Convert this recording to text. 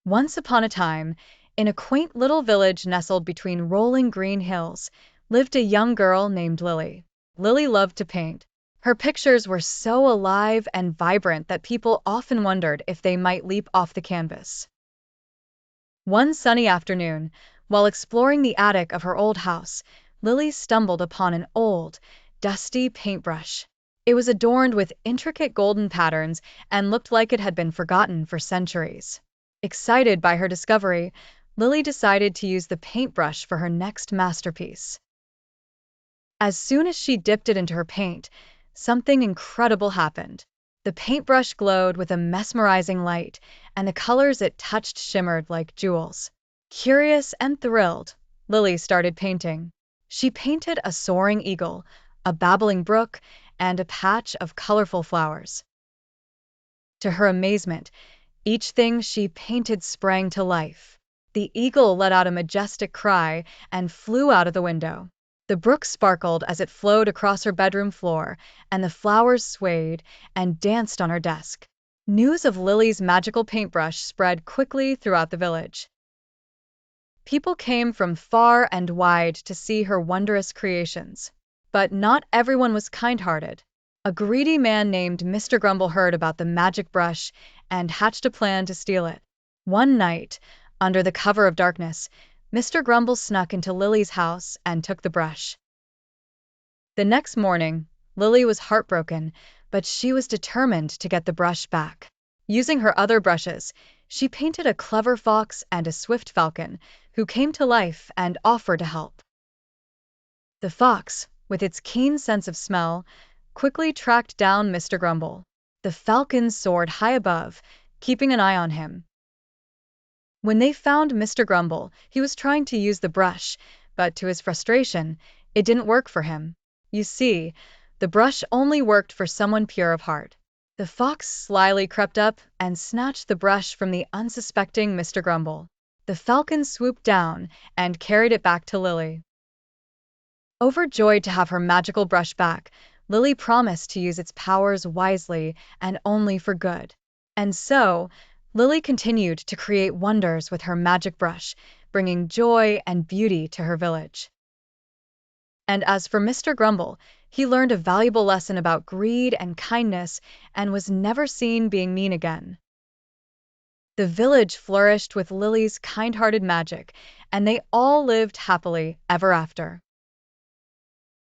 Once upon a time, in a quaint little village nestled between rolling green hills, lived a young girl named Lily. Lily loved to paint. Her pictures were so alive and vibrant that people often wondered if they might leap off the canvas. One sunny afternoon, while exploring the attic of her old house, Lily stumbled upon an old, dusty paintbrush. It was adorned with intricate golden patterns and looked like it had been forgotten for centuries. Excited by her discovery, Lily decided to use the paintbrush for her next masterpiece. As soon as she dipped it into her paint, something incredible happened. The paintbrush glowed with a mesmerizing light, and the colors it touched shimmered like jewels. Curious and thrilled, Lily started painting. She painted a soaring eagle, a babbling brook, and a patch of colorful flowers. To her amazement, each thing she painted sprang to life. The eagle let out a majestic cry and flew out of the window. The brook sparkled as it flowed across her bedroom floor, and the flowers swayed and danced on her desk. News of Lily's magical paintbrush spread quickly throughout the village. People came from far and wide to see her wondrous creations. But not everyone was kind-hearted. A greedy man named Mr. Grumble heard about the magic brush and hatched a plan to steal it. One night, under the cover of darkness, Mr. Grumble snuck into Lily's house and took the brush. The next morning, Lily was heartbroken, but she was determined to get the brush back. Using her other brushes, she painted a clever fox and a swift falcon, who came to life and offered to help. The fox, with its keen sense of smell, quickly tracked down Mr. Grumble. The falcon soared high above, keeping an eye on him. When they found Mr. Grumble, he was trying to use the brush, but to his frustration, it didn't work for him. You see, the brush only worked for someone pure of heart. The fox slyly crept up and snatched the brush from the unsuspecting Mr. Grumble. The falcon swooped down and carried it back to Lily. Overjoyed to have her magical brush back, Lily promised to use its powers wisely and only for good. And so, Lily continued to create wonders with her magic brush, bringing joy and beauty to her village. And as for Mr. Grumble, he learned a valuable lesson about greed and kindness and was never seen being mean again. The village flourished with Lily's kind-hearted magic, and they all lived happily ever after.